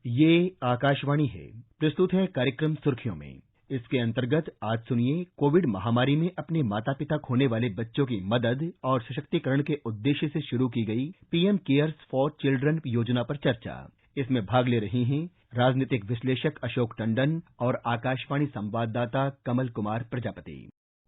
ये आकाशवाणी है। प्रस्तुत है कार्यक्रम सुर्खियों में। इसके अंतर्गत आज सुनिए, कोविड महामारी में अपने माता पिता खोने वाले बच्चों की मदद और सशक्तिकरण के उद्देश्य से शुरू की गई पीएम केयर्स फॉर चिल्ड्रन योजना पर चर्चा। इसमें भाग ले रही हैं राजनीतिक विश्लेषक अशोक टंडन और आकाशवाणी संवाददाता कमल कुमार प्रजापति।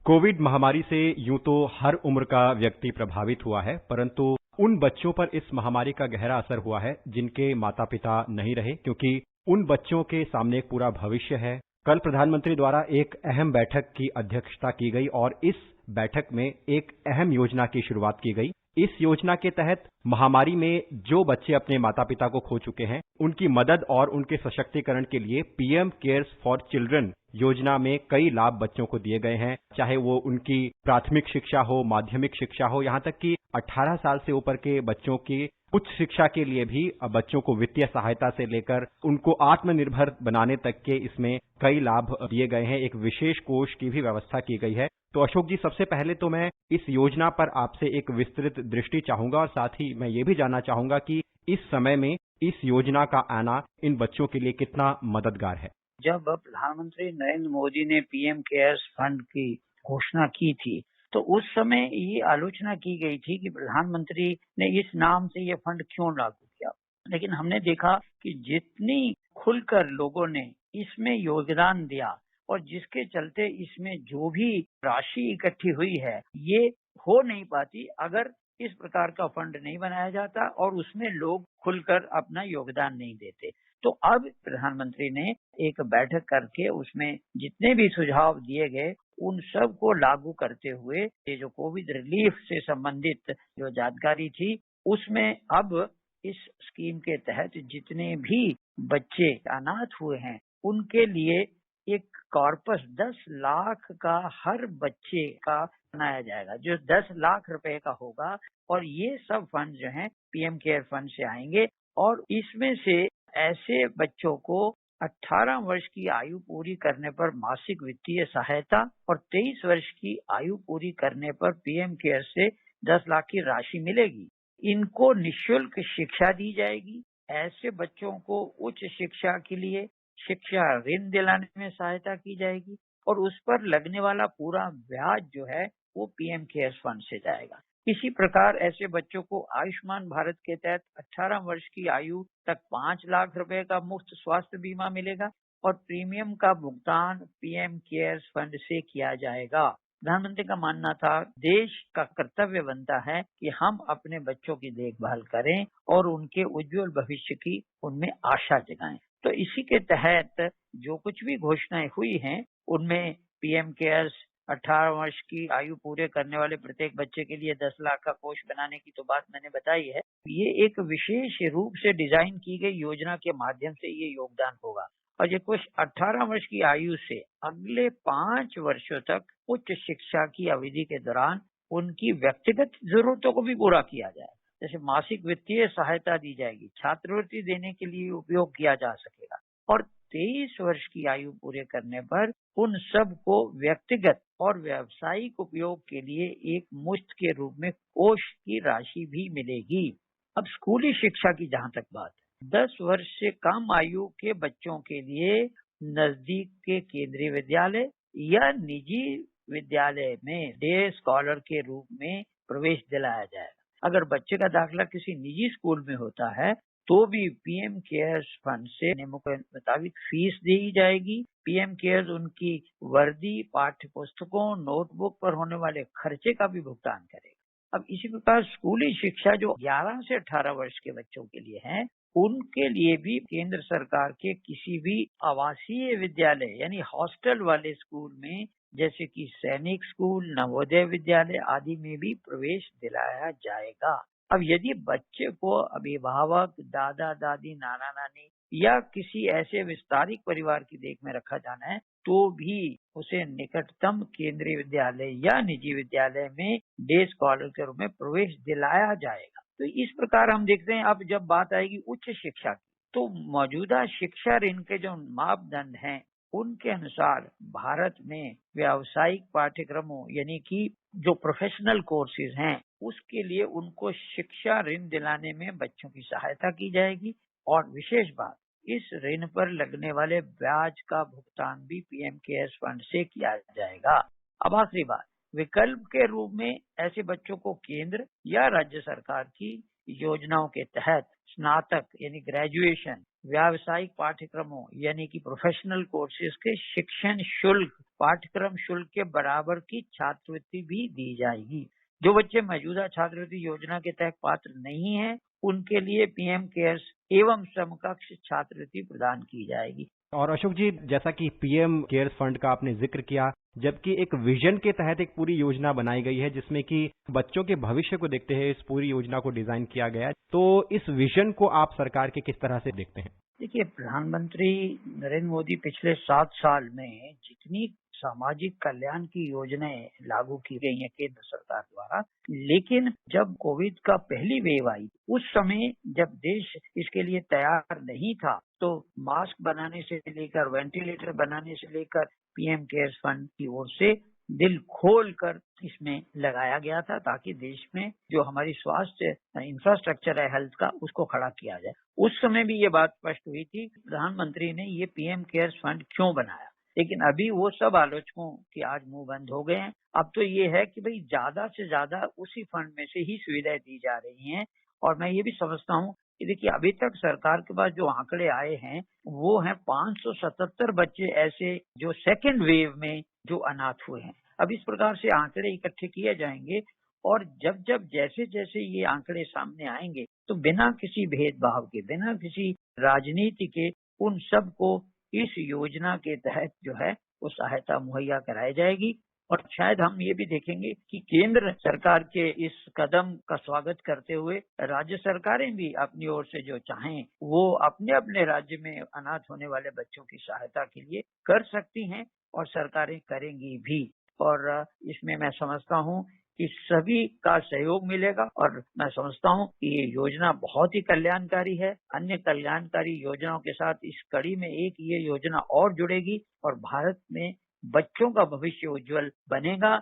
कोविड महामारी से यूं तो हर उम्र का व्यक्ति प्रभावित हुआ है, परंतु उन बच्चों पर इस महामारी का गहरा असर हुआ है जिनके माता पिता नहीं रहे, क्योंकि उन बच्चों के सामने एक पूरा भविष्य है। कल प्रधानमंत्री द्वारा एक अहम बैठक की अध्यक्षता की गई और इस बैठक में एक अहम योजना की शुरुआत की गई। इस योजना के तहत महामारी में जो बच्चे अपने माता पिता को खो चुके हैं, उनकी मदद और उनके सशक्तिकरण के लिए पीएम केयर्स फॉर चिल्ड्रन योजना में कई लाभ बच्चों को दिए गए हैं, चाहे वो उनकी प्राथमिक शिक्षा हो, माध्यमिक शिक्षा हो, यहां तक कि 18 साल से ऊपर के बच्चों की उच्च शिक्षा के लिए भी बच्चों को वित्तीय सहायता से लेकर उनको आत्मनिर्भर बनाने तक के इसमें कई लाभ दिए गए हैं। एक विशेष कोष की भी व्यवस्था की गई है। तो अशोक जी, सबसे पहले तो मैं इस योजना पर आपसे एक विस्तृत दृष्टि चाहूंगा और साथ ही मैं ये भी जानना चाहूंगा कि इस समय में इस योजना का आना इन बच्चों के लिए कितना मददगार है। जब प्रधानमंत्री नरेंद्र मोदी ने पीएम केयर्स फंड की घोषणा की थी, तो उस समय ये आलोचना की गई थी कि प्रधानमंत्री ने इस नाम से ये फंड क्यों लागू किया। लेकिन हमने देखा कि जितनी खुलकर लोगों ने इसमें योगदान दिया और जिसके चलते इसमें जो भी राशि इकट्ठी हुई है, ये हो नहीं पाती अगर इस प्रकार का फंड नहीं बनाया जाता और उसमें लोग खुलकर अपना योगदान नहीं देते। तो अब प्रधानमंत्री ने एक बैठक करके उसमें जितने भी सुझाव दिए गए उन सब को लागू करते हुए ये जो कोविड रिलीफ से संबंधित जो जानकारी थी, उसमें अब इस स्कीम के तहत जितने भी बच्चे अनाथ हुए हैं उनके लिए एक कॉर्पस 10 लाख का हर बच्चे का बनाया जाएगा, जो 10 लाख रुपए का होगा। और ये सब फंड जो है पीएम केयर फंड से आएंगे और इसमें से ऐसे बच्चों को 18 वर्ष की आयु पूरी करने पर मासिक वित्तीय सहायता और 23 वर्ष की आयु पूरी करने पर पीएम केयर से 10 लाख की राशि मिलेगी। इनको निःशुल्क शिक्षा दी जाएगी। ऐसे बच्चों को उच्च शिक्षा के लिए शिक्षा ऋण दिलाने में सहायता की जाएगी और उस पर लगने वाला पूरा ब्याज जो है वो पीएम केयर्स फंड से जाएगा। इसी प्रकार ऐसे बच्चों को आयुष्मान भारत के तहत 18 वर्ष की आयु तक 5 लाख रुपए का मुफ्त स्वास्थ्य बीमा मिलेगा और प्रीमियम का भुगतान पीएम केयर्स फंड से किया जाएगा। प्रधानमंत्री का मानना था, देश का कर्तव्य बनता है कि हम अपने बच्चों की देखभाल करें और उनके उज्जवल भविष्य की उनमें आशा जगाएं। तो इसी के तहत जो कुछ भी घोषणाएं हुई हैं उनमें पीएम केयर्स 18 वर्ष की आयु पूरे करने वाले प्रत्येक बच्चे के लिए 10 लाख का कोष बनाने की तो बात मैंने बताई है। ये एक विशेष रूप से डिजाइन की गई योजना के माध्यम से ये योगदान होगा और ये कोष 18 वर्ष की आयु से अगले 5 वर्षों तक उच्च शिक्षा की अवधि के दौरान उनकी व्यक्तिगत जरूरतों को भी पूरा किया जाए। जैसे मासिक वित्तीय सहायता दी जाएगी, छात्रवृत्ति देने के लिए उपयोग किया जा सकेगा और 23 वर्ष की आयु पूरे करने पर उन सब को व्यक्तिगत और व्यावसायिक उपयोग के लिए एक मुश्त के रूप में कोष की राशि भी मिलेगी। अब स्कूली शिक्षा की जहां तक बात है, 10 वर्ष से कम आयु के बच्चों के लिए नजदीक के केंद्रीय विद्यालय या निजी विद्यालय में डे स्कॉलर के रूप में प्रवेश दिलाया जाएगा। अगर बच्चे का दाखिला किसी निजी स्कूल में होता है तो भी पीएम केयर्स फंड से नियमों के मुताबिक फीस दी जाएगी। पीएम केयर्स उनकी वर्दी, पाठ्य पुस्तकों, नोटबुक पर होने वाले खर्चे का भी भुगतान करेगा। अब इसी प्रकार स्कूली शिक्षा जो 11 से 18 वर्ष के बच्चों के लिए है, उनके लिए भी केंद्र सरकार के किसी भी आवासीय विद्यालय यानी हॉस्टल वाले स्कूल में, जैसे कि सैनिक स्कूल, नवोदय विद्यालय आदि में भी प्रवेश दिलाया जाएगा। अब यदि बच्चे को अभिभावक, दादा दादी, नाना नानी या किसी ऐसे विस्तारित परिवार की देख में रखा जाना है तो भी उसे निकटतम केंद्रीय विद्यालय या निजी विद्यालय में डे स्कॉलर के रूप में प्रवेश दिलाया जाएगा। तो इस प्रकार हम देखते हैं अब जब बात आएगी उच्च शिक्षा की, तो मौजूदा शिक्षा ऋण के जो मापदंड हैं उनके अनुसार भारत में व्यावसायिक पाठ्यक्रमों यानी कि जो प्रोफेशनल कोर्सेज हैं उसके लिए उनको शिक्षा ऋण दिलाने में बच्चों की सहायता की जाएगी। और विशेष बात, इस ऋण पर लगने वाले ब्याज का भुगतान भी पीएम केयर्स फंड से किया जाएगा। अब आखिरी बात, विकल्प के रूप में ऐसे बच्चों को केंद्र या राज्य सरकार की योजनाओं के तहत स्नातक यानी ग्रेजुएशन, व्यावसायिक पाठ्यक्रमों यानी कि प्रोफेशनल कोर्सेज के शिक्षण शुल्क, पाठ्यक्रम शुल्क के बराबर की छात्रवृत्ति भी दी जाएगी। जो बच्चे मौजूदा छात्रवृत्ति योजना के तहत पात्र नहीं हैं, उनके लिए पीएम केयर्स एवं समकक्ष छात्रवृत्ति प्रदान की जाएगी। और अशोक जी, जैसा कि पीएम केयर्स फंड का आपने जिक्र किया, जबकि एक विजन के तहत एक पूरी योजना बनाई गई है जिसमें कि बच्चों के भविष्य को देखते हुए इस पूरी योजना को डिजाइन किया गया है, तो इस विजन को आप सरकार के किस तरह से देखते हैं? देखिए, प्रधानमंत्री नरेंद्र मोदी पिछले 7 साल में जितनी सामाजिक कल्याण की योजनाएं लागू की गई हैं केंद्र सरकार द्वारा, लेकिन जब कोविड का पहली वेव आई उस समय जब देश इसके लिए तैयार नहीं था, तो मास्क बनाने से लेकर वेंटिलेटर बनाने से लेकर पीएम केयर्स फंड की ओर से दिल खोल कर इसमें लगाया गया था ताकि देश में जो हमारी स्वास्थ्य इंफ्रास्ट्रक्चर है हेल्थ का, उसको खड़ा किया जाए। उस समय भी ये बात स्पष्ट हुई थी, प्रधानमंत्री ने ये पीएम केयर्स फंड क्यों बनाया, लेकिन अभी वो सब आलोचकों के आज मुंह बंद हो गए हैं। अब तो ये है कि भाई ज्यादा से ज्यादा उसी फंड में से ही सुविधाएं दी जा रही हैं। और मैं ये भी समझता हूँ कि देखिए, अभी तक सरकार के पास जो आंकड़े आए हैं वो हैं 577 बच्चे ऐसे जो सेकेंड वेव में जो अनाथ हुए हैं। अब इस प्रकार से आंकड़े इकट्ठे किए जाएंगे और जब जब जैसे जैसे ये आंकड़े सामने आएंगे तो बिना किसी भेदभाव के, बिना किसी राजनीति के उन सबको इस योजना के तहत जो है वो सहायता मुहैया कराई जाएगी। और शायद हम ये भी देखेंगे कि केंद्र सरकार के इस कदम का स्वागत करते हुए राज्य सरकारें भी अपनी ओर से जो चाहें वो अपने अपने राज्य में अनाथ होने वाले बच्चों की सहायता के लिए कर सकती हैं और सरकारें करेंगी भी। और इसमें मैं समझता हूँ कि सभी का सहयोग मिलेगा और मैं समझता हूँ कि ये योजना बहुत ही कल्याणकारी है। अन्य कल्याणकारी योजनाओं के साथ इस कड़ी में एक ये योजना और जुड़ेगी और भारत में बच्चों का भविष्य उज्जवल बनेगा।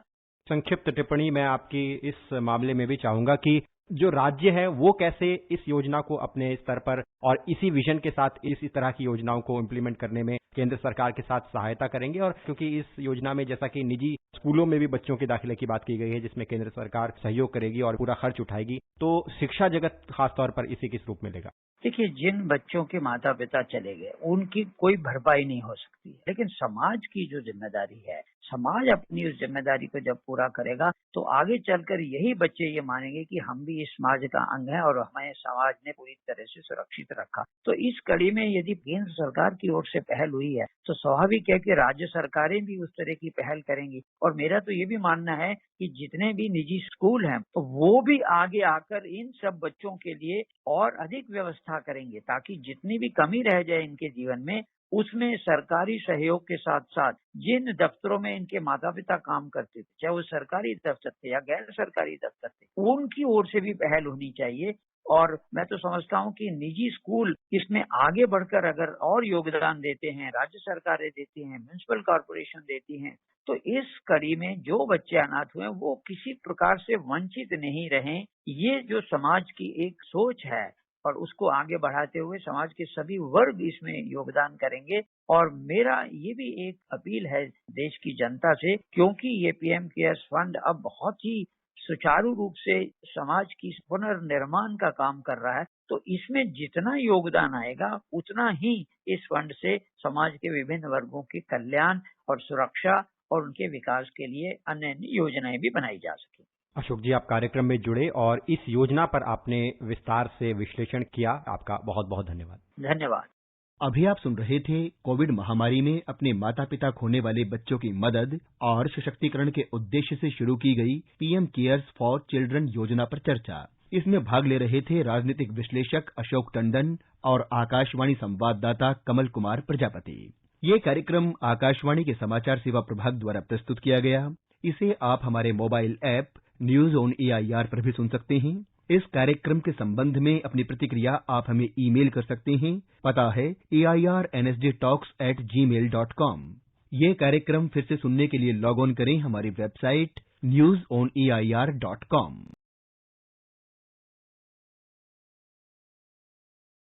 संक्षिप्त टिप्पणी मैं आपकी इस मामले में भी चाहूंगा कि जो राज्य है वो कैसे इस योजना को अपने स्तर पर और इसी विजन के साथ इस तरह की योजनाओं को इम्प्लीमेंट करने में केंद्र सरकार के साथ सहायता करेंगे। और क्योंकि इस योजना में जैसा कि निजी स्कूलों में भी बच्चों के दाखिले की बात की गई है जिसमें केंद्र सरकार सहयोग करेगी और पूरा खर्च उठाएगी, तो शिक्षा जगत खासतौर पर इसे किस रूप में लेगा? देखिए, जिन बच्चों के माता पिता चले गए उनकी कोई भरपाई नहीं हो सकती, लेकिन समाज की जो जिम्मेदारी है, समाज अपनी उस जिम्मेदारी को जब पूरा करेगा तो आगे चलकर यही बच्चे ये मानेंगे कि हम भी इस समाज का अंग हैं और हमें समाज ने पूरी तरह से सुरक्षित रखा। तो इस कड़ी में यदि केंद्र सरकार की ओर से पहल हुई है तो स्वाभाविक है कि राज्य सरकारें भी उस तरह की पहल करेंगी। और मेरा तो ये भी मानना है कि जितने भी निजी स्कूल हैं तो वो भी आगे आकर इन सब बच्चों के लिए और अधिक व्यवस्था करेंगे ताकि जितनी भी कमी रह जाए इनके जीवन में उसमें सरकारी सहयोग के साथ साथ जिन दफ्तरों में इनके माता पिता काम करते थे, चाहे वो सरकारी दफ्तर थे या गैर सरकारी दफ्तर थे, उनकी ओर से भी पहल होनी चाहिए। और मैं तो समझता हूँ कि निजी स्कूल इसमें आगे बढ़कर अगर और योगदान देते हैं, राज्य सरकारें देती हैं, म्युनिसिपल कॉर्पोरेशन देती हैं, तो इस कड़ी में जो बच्चे अनाथ हुए वो किसी प्रकार से वंचित नहीं रहें। ये जो समाज की एक सोच है और उसको आगे बढ़ाते हुए समाज के सभी वर्ग इसमें योगदान करेंगे। और मेरा ये भी एक अपील है देश की जनता से, क्योंकि ये पीएम केयर्स फंड अब बहुत ही सुचारू रूप से समाज की पुनर्निर्माण का काम कर रहा है, तो इसमें जितना योगदान आएगा उतना ही इस फंड से समाज के विभिन्न वर्गों के कल्याण और सुरक्षा और उनके विकास के लिए अन्य योजनाएं भी बनाई जा सके। अशोक जी, आप कार्यक्रम में जुड़े और इस योजना पर आपने विस्तार से विश्लेषण किया, आपका बहुत बहुत धन्यवाद। धन्यवाद। अभी आप सुन रहे थे कोविड महामारी में अपने माता पिता खोने वाले बच्चों की मदद और सशक्तिकरण के उद्देश्य से शुरू की गई पीएम केयर्स फॉर चिल्ड्रन योजना पर चर्चा। इसमें भाग ले रहे थे राजनीतिक विश्लेषक अशोक टंडन और आकाशवाणी संवाददाता कमल कुमार प्रजापति। ये कार्यक्रम आकाशवाणी के समाचार सेवा प्रभाग द्वारा प्रस्तुत किया गया। इसे आप हमारे mobile app news on AIR पर भी सुन सकते हैं। इस कार्यक्रम के संबंध में अपनी प्रतिक्रिया आप हमें ईमेल कर सकते हैं। पता है airnsdtalks@gmail.com। ये कार्यक्रम फिर से सुनने के लिए लॉग ऑन करें हमारी वेबसाइट newsonair.com।